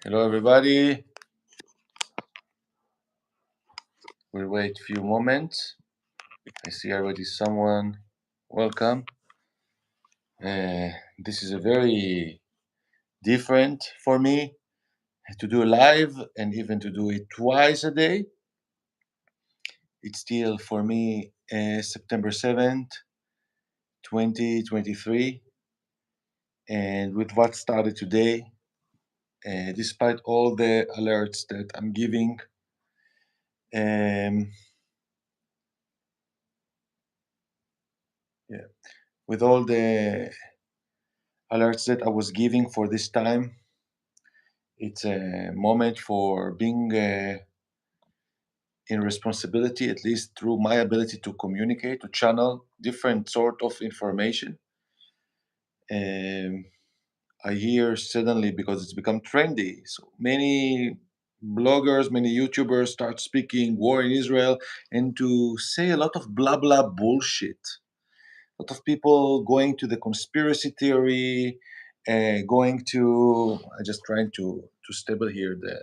Hello, everybody. We'll wait a few moments. I see already someone. Welcome. This is a very different for me to do live and even to do it twice a day. It's still for me September 7th, 2023. And with what started today, despite all the alerts that I'm giving, with all the alerts that I was giving for this time, it's a moment for being in responsibility, at least through my ability to communicate, to channel different sort of information. I hear suddenly, because it's become trendy, so many bloggers, many YouTubers start speaking war in Israel and to say a lot of blah blah bullshit. A lot of people going to the conspiracy theory, going to. I just trying to stable here the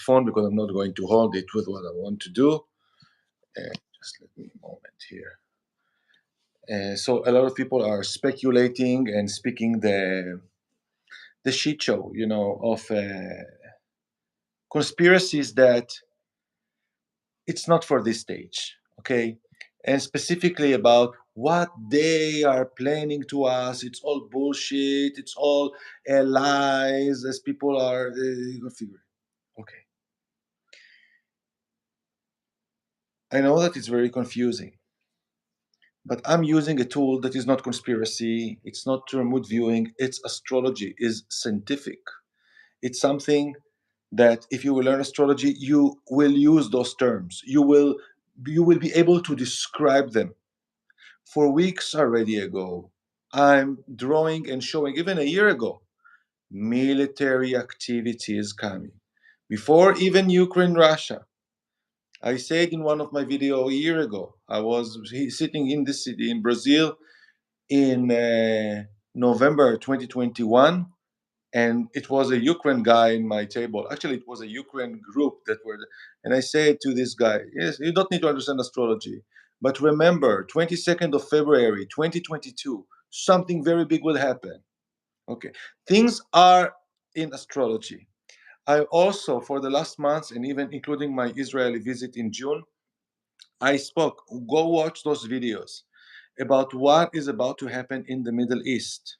phone because I'm not going to hold it with what I want to do. Just let me a moment here. So a lot of people are speculating and speaking the shit show, of conspiracies that it's not for this stage, okay? And specifically about what they are planning to us. It's all bullshit. It's all lies, as people are figuring. Okay. I know that it's very confusing, but I'm using a tool that is not conspiracy. It's not remote viewing. It's astrology. Is scientific. It's something that if you will learn astrology, you will use those terms. You will be able to describe them. For weeks already ago, I'm drawing and showing, even a year ago, military activity is coming. Before even Ukraine, Russia, I said in one of my videos a year ago, I was sitting in this city in Brazil in November 2021, and it was a Ukraine guy in my table. Actually, it was a Ukraine group that were, and I said to this guy, yes, you don't need to understand astrology, but remember, 22nd of February 2022, something very big will happen. Okay, things are in astrology. I also, for the last months, and even including my Israeli visit in June, I spoke. Go watch those videos about what is about to happen in the Middle East.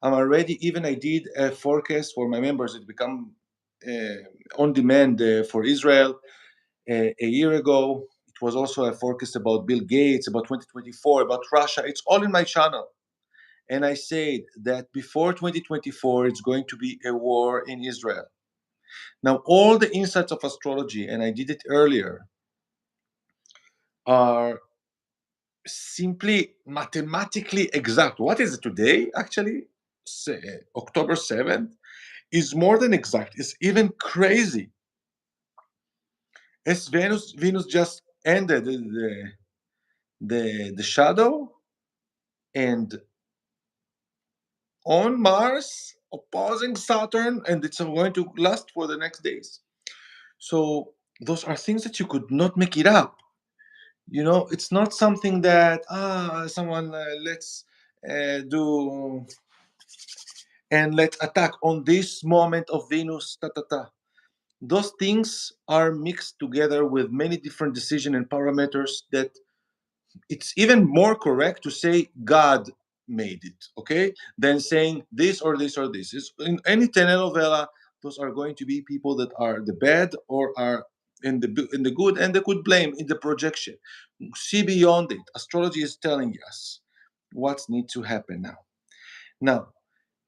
I'm already, even I did a forecast for my members. It become on demand for Israel a year ago. It was also a forecast about Bill Gates, about 2024, about Russia. It's all in my channel. And I said that before 2024, it's going to be a war in Israel. Now, all the insights of astrology, and I did it earlier, are simply mathematically exact. What is it today? Actually, October 7th is more than exact. It's even crazy. As Venus just ended the shadow, and on Mars opposing Saturn, and it's going to last for the next days. So those are things that you could not make it up. It's not something that someone let's do and let's attack on this moment of Venus. Ta ta ta. Those things are mixed together with many different decision and parameters that it's even more correct to say God made it, okay, than saying this or this or this. Is in any telenovela, those are going to be people that are the bad or are in the good, and they could blame in the projection. See beyond it. Astrology is telling us what needs to happen now. Now,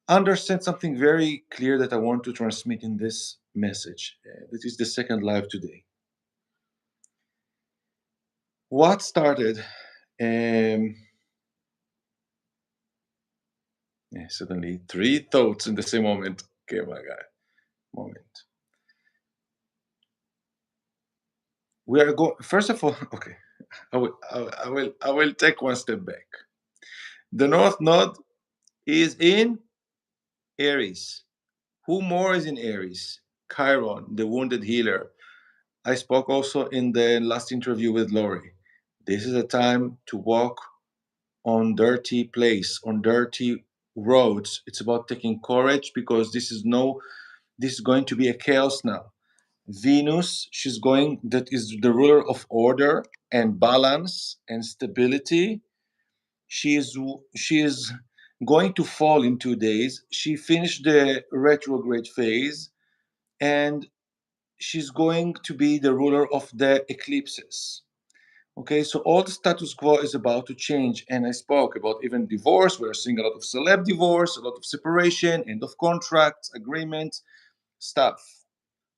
understand something very clear that I want to transmit in this message. This is the second live today. What started? Suddenly, three thoughts in the same moment. Okay, my guy. Moment. We are going. First of all, okay. I will take one step back. The North Node is in Aries. Who more is in Aries? Chiron, the wounded healer. I spoke also in the last interview with Lori. This is a time to walk on dirty place, on dirty roads. It's about taking courage because this is going to be a chaos now. Venus, that is the ruler of order and balance and stability. She is she is going to fall in 2 days. She finished the retrograde phase, and she's going to be the ruler of the eclipses. Okay, so all the status quo is about to change. And I spoke about even divorce. We're seeing a lot of celeb divorce, a lot of separation, end of contracts, agreements, stuff.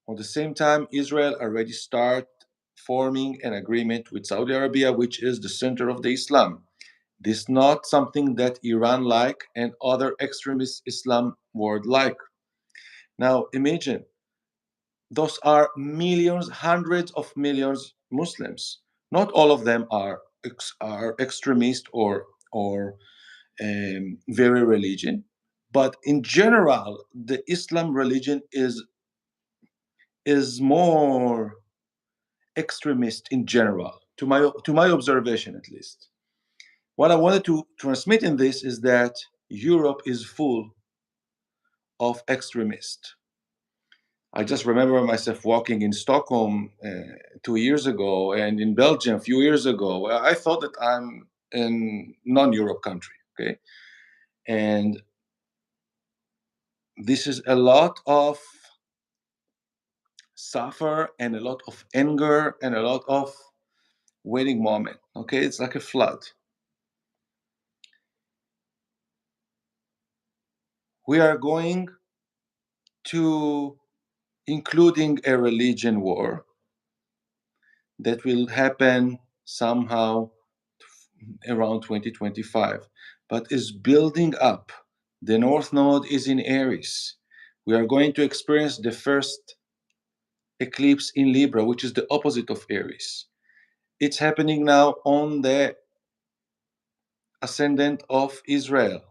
At the same time, Israel already start forming an agreement with Saudi Arabia, which is the center of the Islam. This is not something that Iran like and other extremist Islam world like. Now imagine those are millions, hundreds of millions Muslims. Not all of them are extremist or very religion, but in general, the Islam religion is more extremist in general, to my observation at least. What I wanted to transmit in this is that Europe is full of extremists. I just remember myself walking in Stockholm 2 years ago and in Belgium a few years ago. I thought that I'm in non-Europe country, okay? And this is a lot of suffer and a lot of anger and a lot of waiting moment, okay? It's like a flood. We are going to including a religion war that will happen somehow around 2025, but is building up. The North Node is in Aries. We are going to experience the first eclipse in Libra, which is the opposite of Aries. It's happening now on the ascendant of Israel.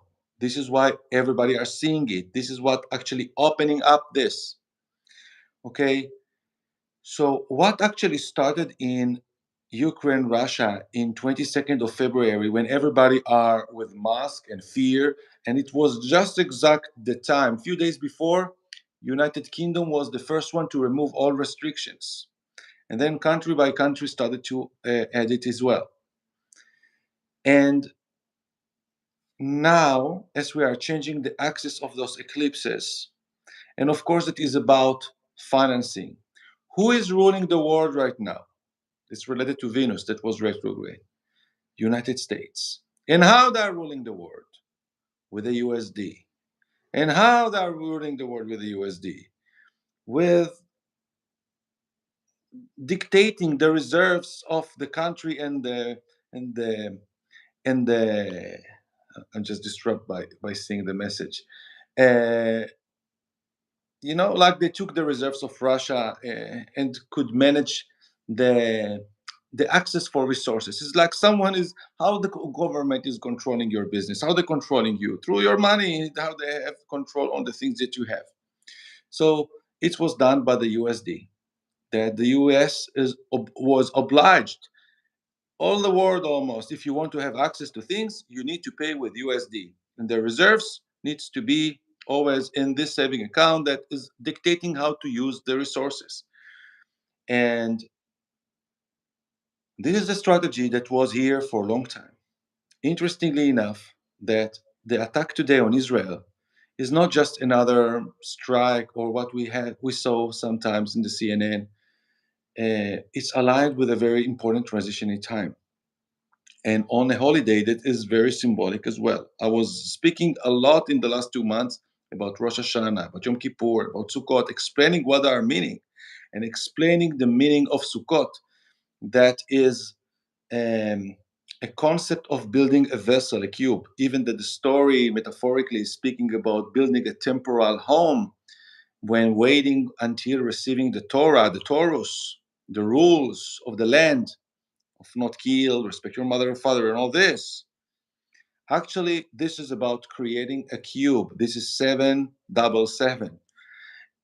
This is why everybody are seeing it. This is what actually opening up this. Okay, so what actually started in Ukraine, Russia in 22nd of February when everybody are with mask and fear, and it was just exact the time, few days before, United Kingdom was the first one to remove all restrictions. And then country by country started to add it as well. And now, as we are changing the axis of those eclipses, and of course it is about financing. Who is ruling the world right now? It's related to Venus that was retrograde. United States. And how they're ruling the world? With the USD. And how they're ruling the world with the USD? With dictating the reserves of the country and the and the I'm just disturbed by seeing the message. Uh, like they took the reserves of Russia and could manage the the access for resources. It's like someone is how the government is controlling your business, how they're controlling you through your money, how they have control on the things that you have. So it was done by the USD that the US was obliged all the world almost. If you want to have access to things, you need to pay with USD, and the reserves needs to be always in this saving account that is dictating how to use the resources. And this is a strategy that was here for a long time. Interestingly enough, that the attack today on Israel is not just another strike or what we saw sometimes in the CNN. It's aligned with a very important transition in time, and on a holiday that is very symbolic as well. I was speaking a lot in the last 2 months about Rosh Hashanah, about Yom Kippur, about Sukkot, explaining what are meaning and explaining the meaning of Sukkot. That is um, a concept of building a vessel, a cube. Even that the story, metaphorically, is speaking about building a temporal home when waiting until receiving the Torah, the Torus, the rules of the land, of not kill, respect your mother and father, and all this. Actually, this is about creating a cube. This is 777.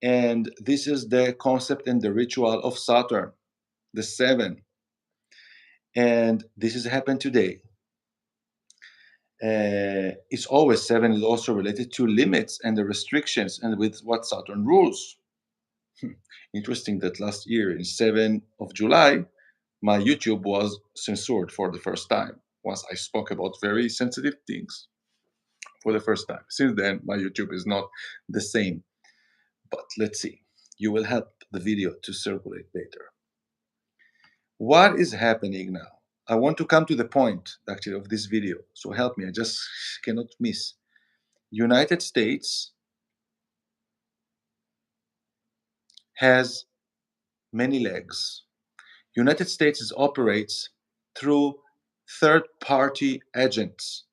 And this is the concept and the ritual of Saturn, the seven. And this has happened today. It's always seven is also related to limits and the restrictions and with what Saturn rules. Interesting that last year in 7th of July, my YouTube was censored for the first time once I spoke about very sensitive things for the first time. Since then, my YouTube is not the same. But let's see. You will help the video to circulate better. What is happening now? I want to come to the point actually of this video. So help me. I just cannot miss. United States has many legs. United States operates through third-party agents.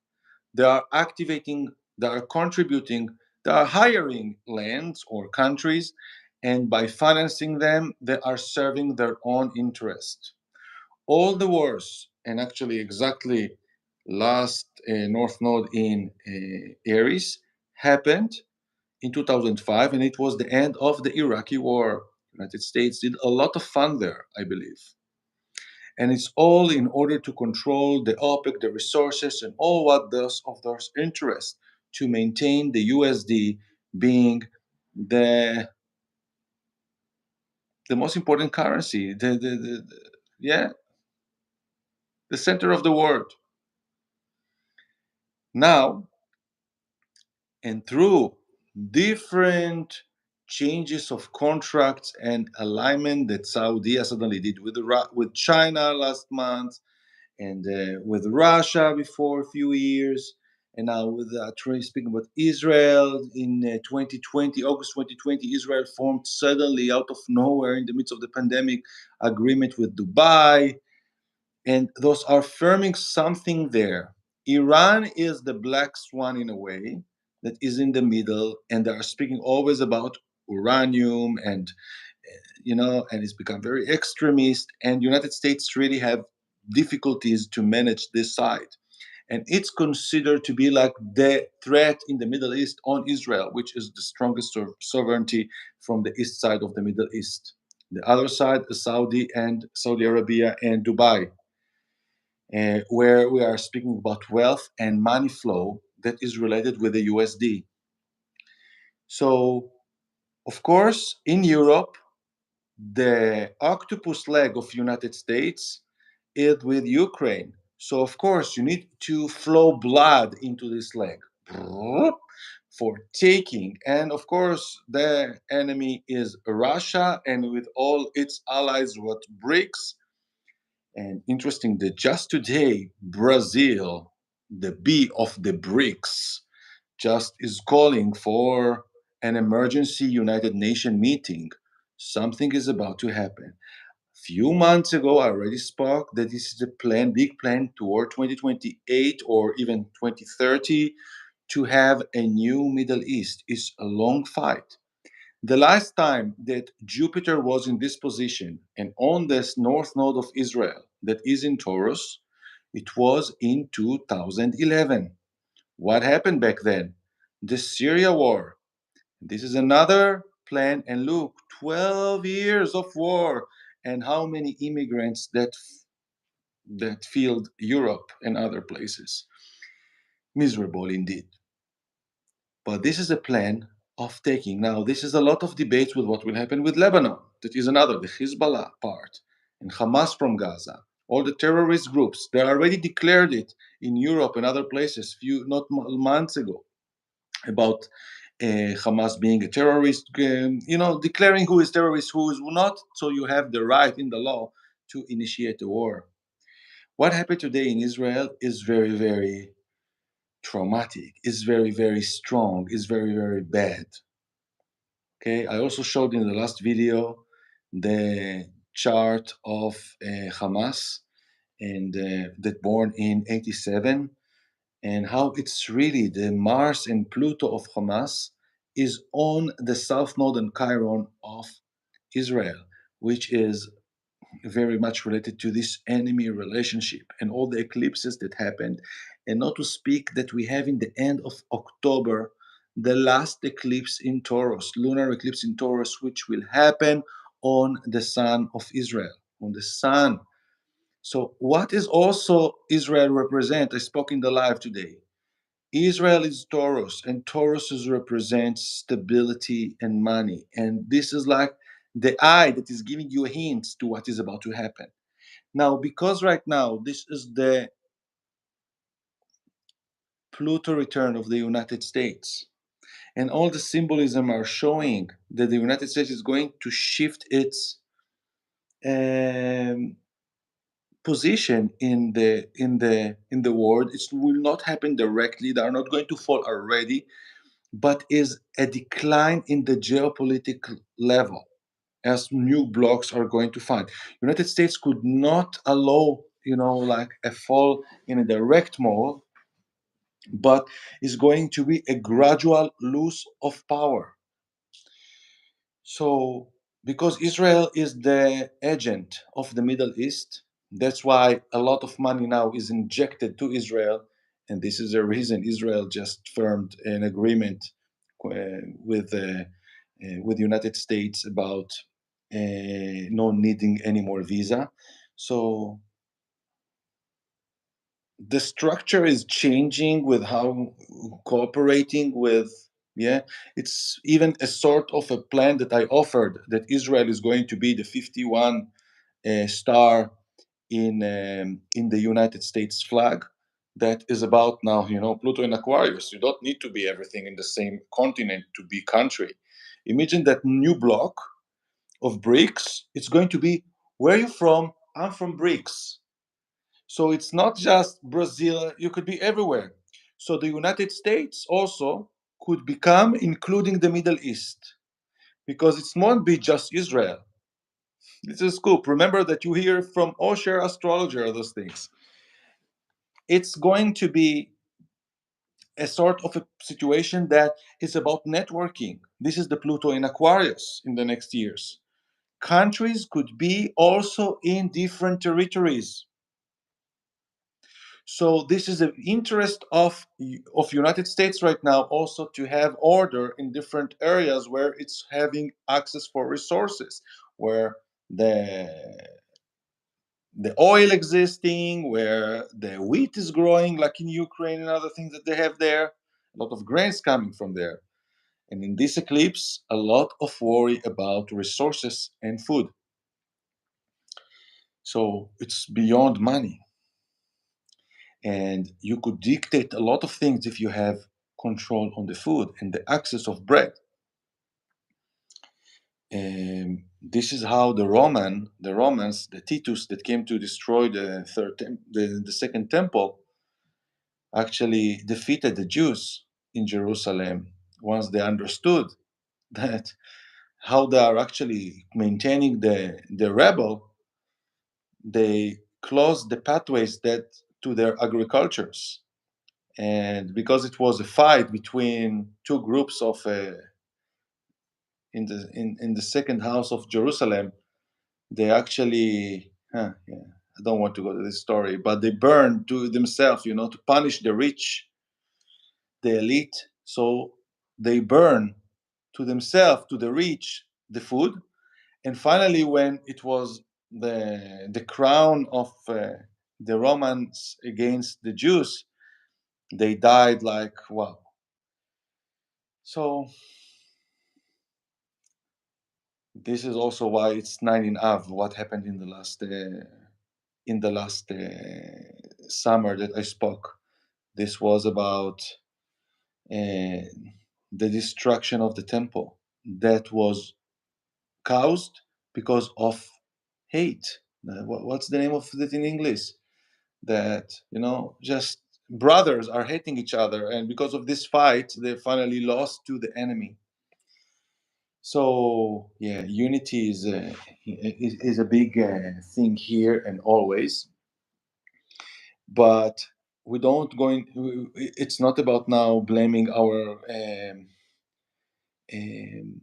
They are activating, they are contributing, they are hiring lands or countries, and by financing them, they are serving their own interest. All the wars, and actually exactly last North Node in Aries happened in 2005, and it was the end of the Iraqi war. United States did a lot of fun there, I believe. And it's all in order to control the OPEC, the resources, and all what those of those interests to maintain the USD being the the most important currency, yeah, the center of the world. Now, and through different changes of contracts and alignment that Saudi suddenly did with China last month, and with Russia before a few years, and now with speaking about Israel in 2020, August 2020, Israel formed suddenly out of nowhere in the midst of the pandemic agreement with Dubai, and those are firming something there. Iran is the black swan in a way that is in the middle, and they are speaking always about uranium and and it's become very extremist. And United States really have difficulties to manage this side, and it's considered to be like the threat in the Middle East on Israel, which is the strongest sovereignty from the east side of the Middle East. The other side is Saudi Arabia and Dubai, where we are speaking about wealth and money flow that is related with the USD. So, of course, in Europe, the octopus leg of United States is with Ukraine. So of course you need to flow blood into this leg for taking. And of course the enemy is Russia and with all its allies what BRICS. And interesting that just today Brazil, the B of the BRICS, just is calling for an emergency United Nations meeting. Something is about to happen. Few months ago, I already spoke that this is a plan, big plan toward 2028 or even 2030 to have a new Middle East. It's a long fight. The last time that Jupiter was in this position and on this north node of Israel that is in Taurus, it was in 2011. What happened back then? The Syria war. This is another plan, and look, 12 years of war, and how many immigrants that filled Europe and other places. Miserable indeed. But this is a plan of taking. Now, this is a lot of debates with what will happen with Lebanon. That is another, the Hezbollah part, and Hamas from Gaza. All the terrorist groups, they already declared it in Europe and other places few not months ago about Hamas being a terrorist, declaring who is terrorist, who is not. So you have the right in the law to initiate a war. What happened today in Israel is very, very traumatic, is very, very strong, is very, very bad. Okay, I also showed in the last video the chart of Hamas and that born in 87, and how it's really the Mars and Pluto of Hamas is on the south northern Chiron of Israel, which is very much related to this enemy relationship and all the eclipses that happened. And not to speak that we have in the end of October the last eclipse in Taurus, lunar eclipse in Taurus, which will happen on the sun of Israel, on the sun. So, what is also Israel represent? I spoke in the live today. Israel is Taurus, and Taurus represents stability and money. And this is like the eye that is giving you hints to what is about to happen. Now, because right now this is the Pluto return of the United States, and all the symbolism are showing that the United States is going to shift its um, position in the world. It will not happen directly. They are not going to fall already, but is a decline in the geopolitical level as new blocks are going to find. United States could not allow, like a fall in a direct mode, but is going to be a gradual loss of power. So, because Israel is the agent of the Middle East, that's why a lot of money now is injected to Israel. And this is the reason Israel just firmed an agreement with the United States about not needing any more visa. So the structure is changing with how cooperating with, yeah, it's even a sort of a plan that I offered, that Israel is going to be the 51 star in the United States flag. That is about now, Pluto in Aquarius. You don't need to be everything in the same continent to be country. Imagine that new block of BRICS. It's going to be, where are you from? I'm from BRICS. So it's not just Brazil, you could be everywhere. So the United States also could become including the Middle East, because it won't be just Israel. This is scoop. Remember that you hear from Osher astrologer those things. It's going to be a sort of a situation that is about networking. This is the Pluto in Aquarius in the next years. Countries could be also in different territories. So this is the interest of United States right now, also to have order in different areas where it's having access for resources, where the oil existing, where the wheat is growing, like in Ukraine and other things that they have there, a lot of grains coming from there. And in this eclipse, a lot of worry about resources and food. So it's beyond money. And you could dictate a lot of things if you have control on the food and the access of bread. This is how the Romans, the Titus that came to destroy the second temple, actually defeated the Jews in Jerusalem once they understood that how they are actually maintaining the rebel. They closed the pathways that to their agricultures, and because it was a fight between two groups of in the second house of Jerusalem, they actually yeah, I don't want to go to this story, but they burned to themselves, to punish the rich, the elite. So they burn to themselves, to the rich, the food. And finally, when it was the crown of the Romans against the Jews, they died like, wow. So this is also why it's 9 in Av. What happened in the last summer that I spoke? This was about uh, the destruction of the temple that was caused because of hate. What's the name of it in English? That, just brothers are hating each other, and because of this fight, they finally lost to the enemy. So yeah, unity is a big thing here and always, but we don't going. It's not about now blaming our um,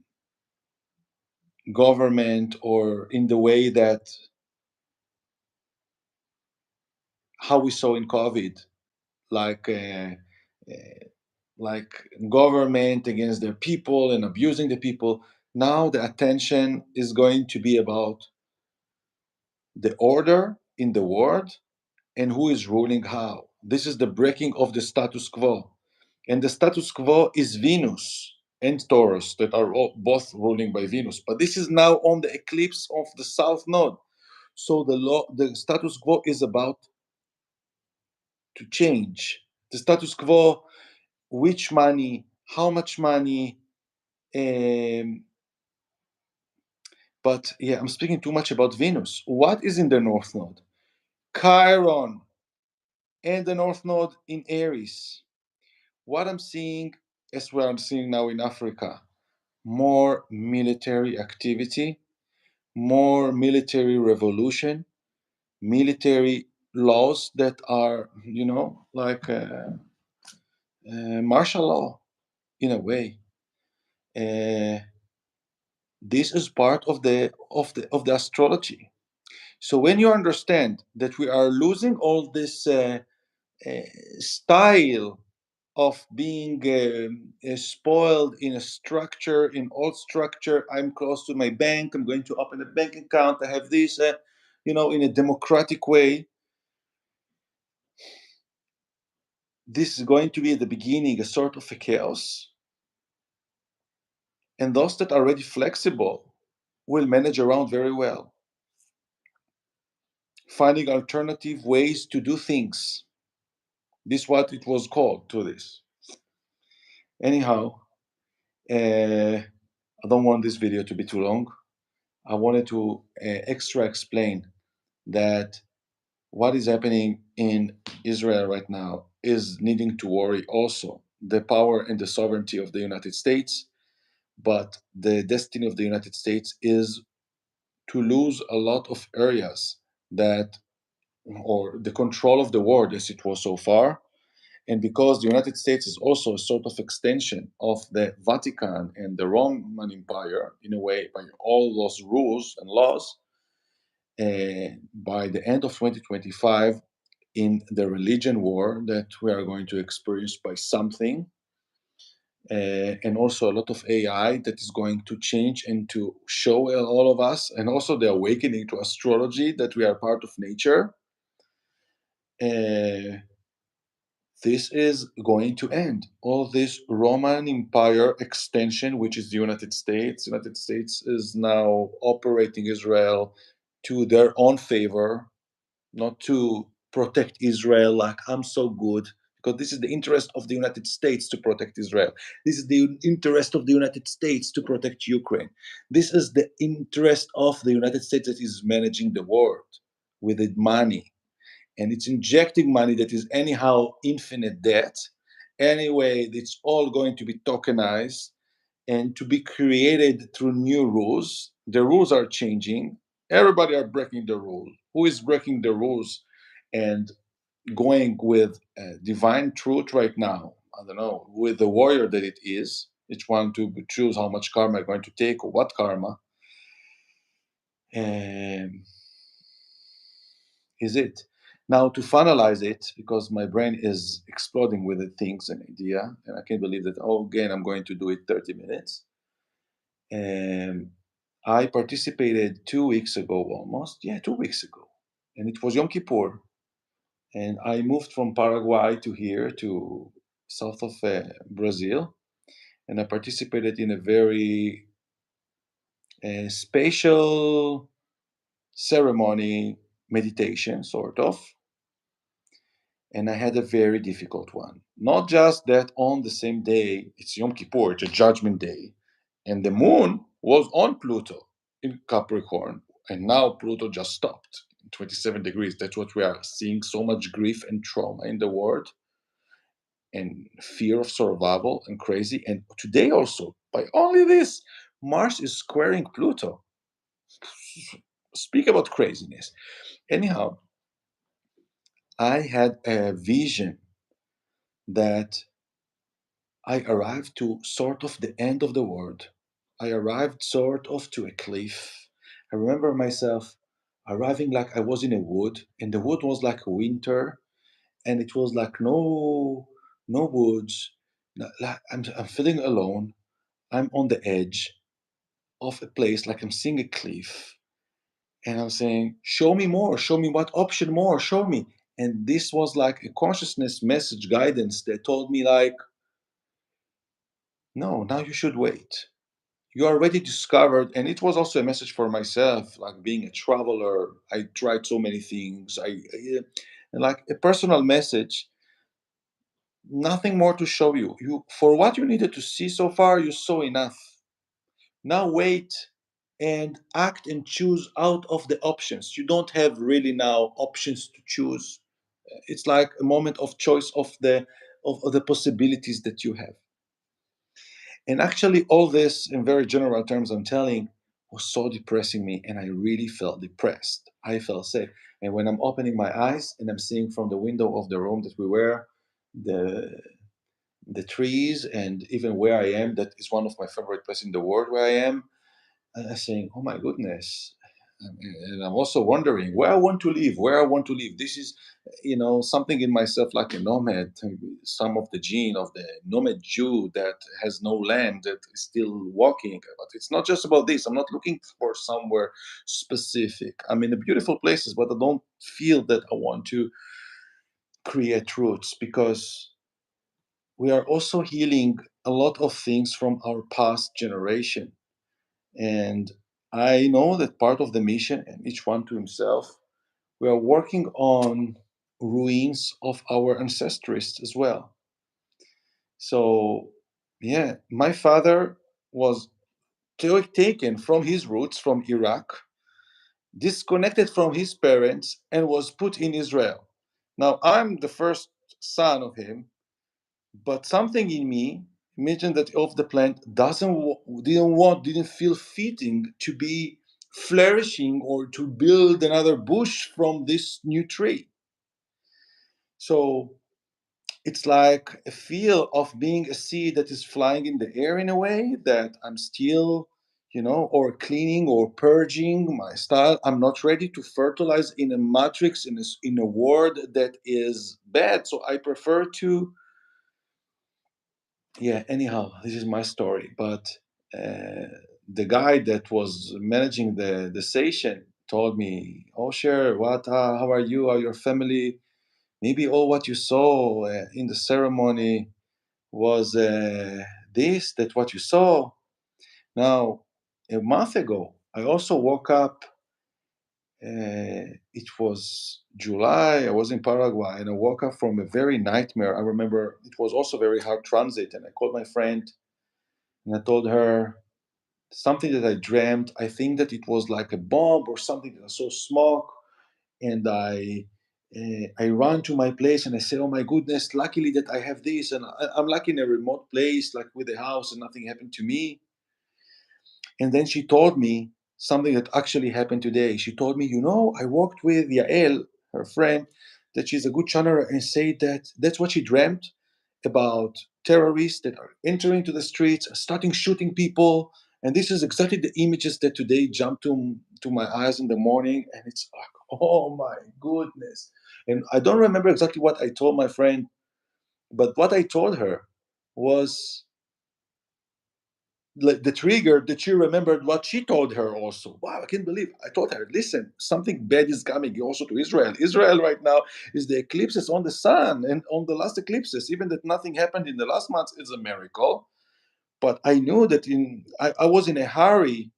government, or in the way that how we saw in COVID, like like government against their people and abusing the people. Now the attention is going to be about the order in the world and who is ruling how. This is the breaking of the status quo. And the status quo is Venus and Taurus that are both ruling by Venus. But this is now on the eclipse of the South Node. So the status quo is about to change. The status quo, which money, how much money, um, but yeah, I'm speaking too much about Venus. What is in the North Node? Chiron and the North Node in Aries. What I'm seeing, as well, I'm seeing now in Africa, more military activity, more military revolution, military laws that are, like martial law in a way. Uh, this is part of the astrology. So when you understand that we are losing all this uh, style of being spoiled in a structure, in old structure. I'm close to my bank. I'm going to open a bank account. I have this, in a democratic way. This is going to be at the beginning a sort of a chaos. And those that are already flexible will manage around very well, finding alternative ways to do things. This is what it was called to this. Anyhow, I don't want this video to be too long. I wanted to extra explain that what is happening in Israel right now is needing to worry also the power and the sovereignty of the United States, but the destiny of the United States is to lose a lot of areas that, or the control of the world as it was so far. And because the United States is also a sort of extension of the Vatican and the Roman Empire, in a way, by all those rules and laws, by the end of 2025, in the religion war that we are going to experience by something, and also a lot of AI that is going to change and to show all of us, and also the awakening to astrology that we are part of nature. Uh, this is going to end. All this Roman Empire extension, which is the United States. United States is now operating Israel to their own favor, not to protect Israel like I'm so good, because this is the interest of the United States to protect Israel. This is the interest of the United States to protect Ukraine. This is the interest of the United States that is managing the world with the money. And it's injecting money that is anyhow infinite debt. Anyway, it's all going to be tokenized and to be created through new rules. The rules are changing. Everybody are breaking the rules. Who is breaking the rules and going with divine truth right now? I don't know, with the warrior that it is. Each one to choose how much karma are going to take or what karma. Um, is it. Now to finalize it, because my brain is exploding with the things and idea, and I can't believe that, oh, again, I'm going to do it 30 minutes. I participated 2 weeks ago almost. Yeah, 2 weeks ago. And it was Yom Kippur. And I moved from Paraguay to here, to south of Brazil. And I participated in a very spatial ceremony, meditation, sort of. And I had a very difficult one. Not just that on the same day, it's Yom Kippur, it's a judgment day, and the moon was on Pluto in Capricorn, and now Pluto just stopped in 27 degrees. That's what we are seeing, so much grief and trauma in the world, and fear of survival and crazy. And today also, by only this, Mars is squaring Pluto. Speak about craziness. Anyhow, I had a vision that I arrived to sort of the end of the world. I arrived sort of to a cliff. I remember myself arriving like I was in a wood, and the wood was like winter, and it was like no woods, Like I'm feeling alone. I'm on the edge of a place, like I'm seeing a cliff, and I'm saying, "Show me more. Show me what option more. Show me." And this was like a consciousness message guidance that told me, like, no, now you should wait. You already discovered, and it was also a message for myself, like being a traveler. I tried so many things. And like a personal message. Nothing more to show you. You for what you needed to see so far, you saw enough. Now wait and act and choose out of the options. You don't have really now options to choose. It's like a moment of choice of the possibilities that you have. And actually, all this in very general terms, I'm telling, was so depressing me, and I really felt depressed. I felt sick. And when I'm opening my eyes and I'm seeing from the window of the room that we were, the the trees, and even where I am, that is one of my favorite places in the world where I am. And I'm saying, oh my goodness. And I'm also wondering where I want to live, where I want to live. This is, something in myself like a nomad, some of the gene of the nomad Jew that has no land, that is still walking. But it's not just about this. I'm not looking for somewhere specific. I'm in a beautiful places, but I don't feel that I want to create roots because we are also healing a lot of things from our past generation. And I know that part of the mission, and each one to himself, we are working on ruins of our ancestors as well. So, yeah, my father was taken from his roots from Iraq, disconnected from his parents, and was put in Israel. Now, I'm the first son of him, but something in me imagine that of the plant didn't feel fitting to be flourishing or to build another bush from this new tree. So it's like a feel of being a seed that is flying in the air in a way that I'm still, or cleaning or purging my style. I'm not ready to fertilize in a matrix, in a world that is bad. So I prefer to, yeah, anyhow, this is my story. But uh, the guy that was managing the station told me, oh, sure, how are you? How your family? Maybe all what you saw in the ceremony was this, that what you saw. Now, a month ago, I also woke up. It was July. I was in Paraguay and I woke up from a very nightmare. I remember it was also very hard transit. And I called my friend and I told her something that I dreamt. I think that it was like a bomb or something that I saw smoke. And I ran to my place and I said, "Oh my goodness! Luckily that I have this, and I'm like in a remote place, like with a house, and nothing happened to me." And then she told me something that actually happened today. She told me, I worked with Yael, her friend, that she's a good channeler, and said that that's what she dreamt about terrorists that are entering to the streets, starting shooting people. And this is exactly the images that today jumped to my eyes in the morning. And it's like, oh my goodness. And I don't remember exactly what I told my friend, but what I told her was like the trigger that she remembered what she told her also. Wow, I can't believe I told her, listen, something bad is coming also to Israel. Israel right now is the eclipses on the sun and on the last eclipses. Even that nothing happened in the last months is a miracle. But I knew that I was in a hurry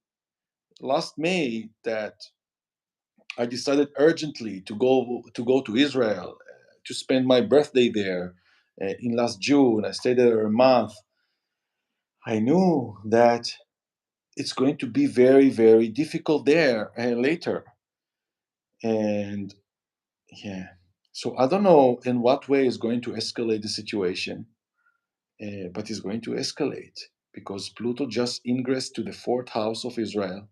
last May that I decided urgently to go to Israel to spend my birthday there in last June. I stayed there a month. I knew that it's going to be very, very difficult there later. And yeah, so I don't know in what way is going to escalate the situation, but it's going to escalate because Pluto just ingressed to the fourth house of Israel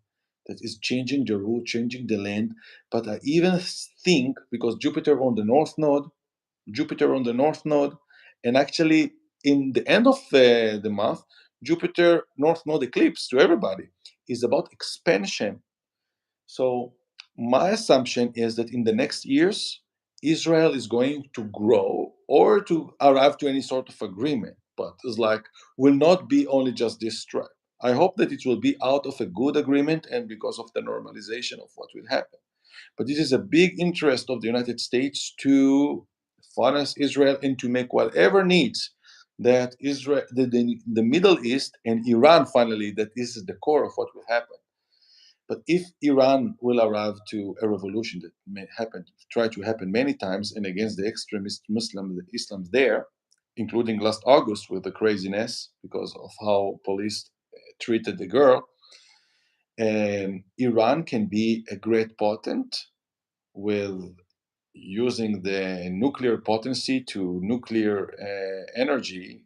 that is changing the route, changing the land. But I even think because Jupiter on the north node, and actually in the end of the month, Jupiter north node eclipse to everybody is about expansion. So my assumption is that in the next years, Israel is going to grow or to arrive to any sort of agreement. but it's like will not be only just this strike. I hope that it will be out of a good agreement and because of the normalization of what will happen. But this is a big interest of the United States to finance Israel and to make whatever needs that Israel, the Middle East and Iran finally, that this is the core of what will happen. But if Iran will arrive to a revolution that may happen, try to happen many times, and against the extremist Muslim, the Islam's there, including last August with the craziness because of how police treated the girl, Iran can be a great potent with using the nuclear potency to nuclear energy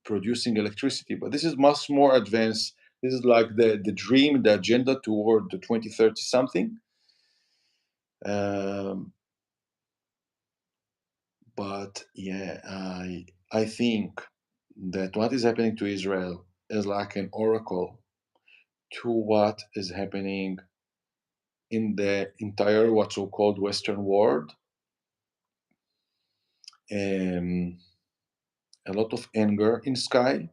producing electricity. But this is much more advanced. This is like the dream, the agenda toward the 2030 something. Um, but yeah, I think that what is happening to Israel is like an oracle to what is happening in the entire what's so called Western world. Um, a lot of anger in sky,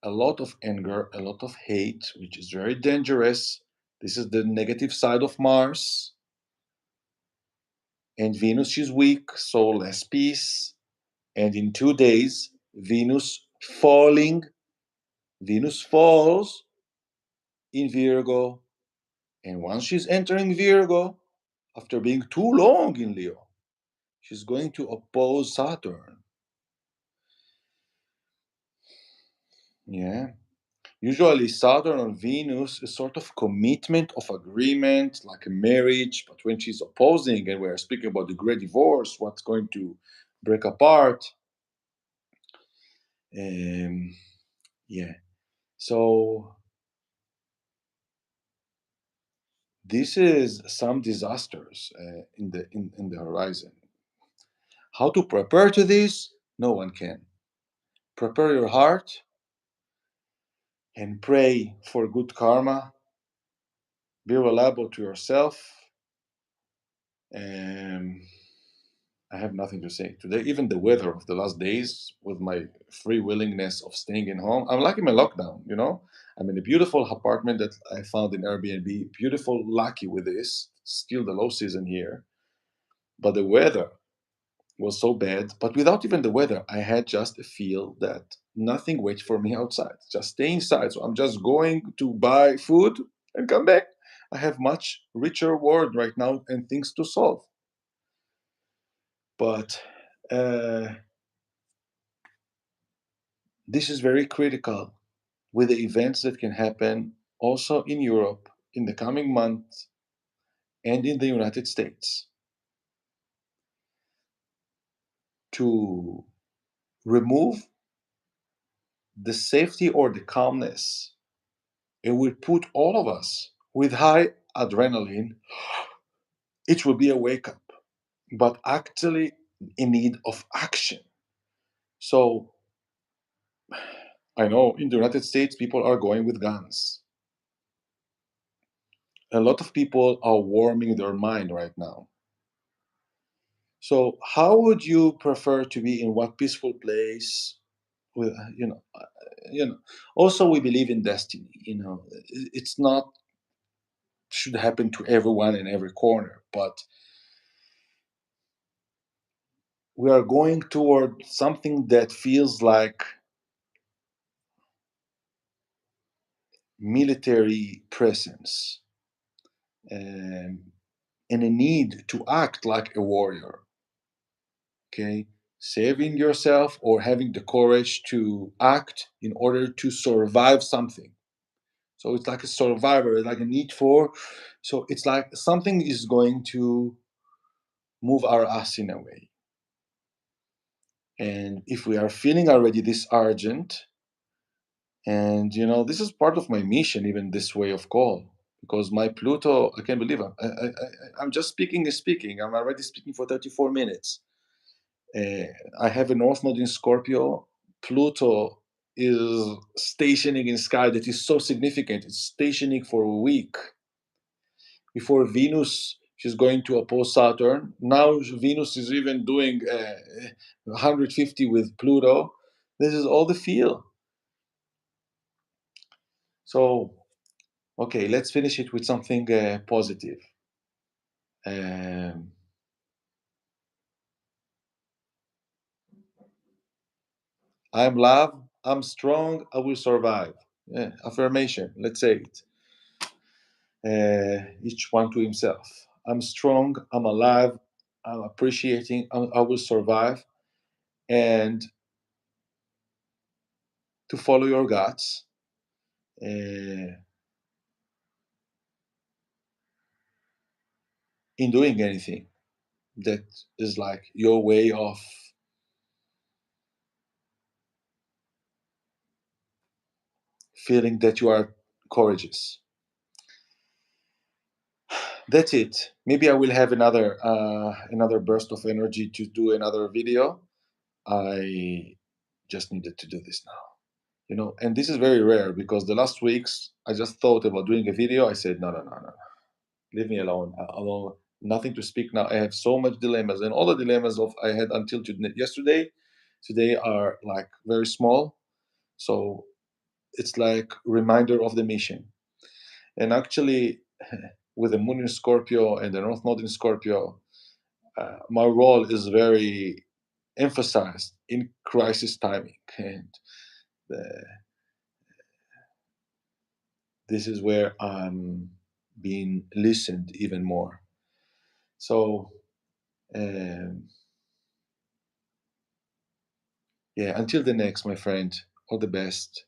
a lot of anger, a lot of hate, which is very dangerous. This is the negative side of Mars. And Venus is weak, so less peace. And in 2 days, falling, Venus falls in Virgo. And once she's entering Virgo, after being too long in Leo, she's going to oppose Saturn. Yeah. Usually, Saturn on Venus is sort of commitment of agreement, like a marriage. But when she's opposing, and we're speaking about the great divorce, what's going to break apart? Um, yeah. So this is some disasters in the horizon. How to prepare to this? No one can. Prepare your heart and pray for good karma. Be reliable to yourself. Um, I have nothing to say today. Even the weather of the last days, with my free willingness of staying in home, I'm like in my lockdown. I'm in a beautiful apartment that I found in Airbnb. Beautiful, lucky with this. Still the low season here, but the weather was so bad. But without even the weather, I had just a feel that nothing waits for me outside. Just stay inside. So I'm just going to buy food and come back. I have much richer world right now and things to solve. But uh, this is very critical with the events that can happen also in Europe in the coming months and in the United States to remove the safety or the calmness. It will put all of us with high adrenaline. It will be a wake up, but actually in need of action. So I know in the United States, people are going with guns. A lot of people are warming their mind right now. So, how would you prefer to be in what peaceful place? With you know. Also, we believe in destiny. It's not should happen to everyone in every corner, but we are going toward something that feels like military presence um, and a need to act like a warrior. Okay, saving yourself or having the courage to act in order to survive something. So it's like a survivor, like a need for. So it's like something is going to move our ass in a way. And if we are feeling already this urgent, and this is part of my mission, even this way of call, because my Pluto, I can't believe I'm just speaking and speaking. I'm already speaking for 34 minutes. Uh, I have a North Node in Scorpio. Pluto is stationing in sky that is so significant. It's stationing for a week before Venus. She's going to oppose Saturn. Now Venus is even doing 150 with Pluto. This is all the feel. So, okay, let's finish it with something positive. Um, I'm love. I'm strong. I will survive. Yeah, affirmation. Let's say it. Each one to himself. I'm strong. I'm alive. I'm appreciating. I will survive. And to follow your guts. Uh, in doing anything that is like your way of feeling that you are courageous. That's it. Maybe I will have another burst of energy to do another video. I just needed to do this now, and this is very rare because the last weeks I just thought about doing a video. I said no, no, no, no, leave me alone, nothing to speak now. I have so much dilemmas, and all the dilemmas of I had until yesterday today are like very small. So it's like reminder of the mission. And actually, with the moon in Scorpio and the North Node in Scorpio, my role is very emphasized in crisis timing, and the, this is where I'm being listened even more. So, um, yeah, until the next, my friend, all the best.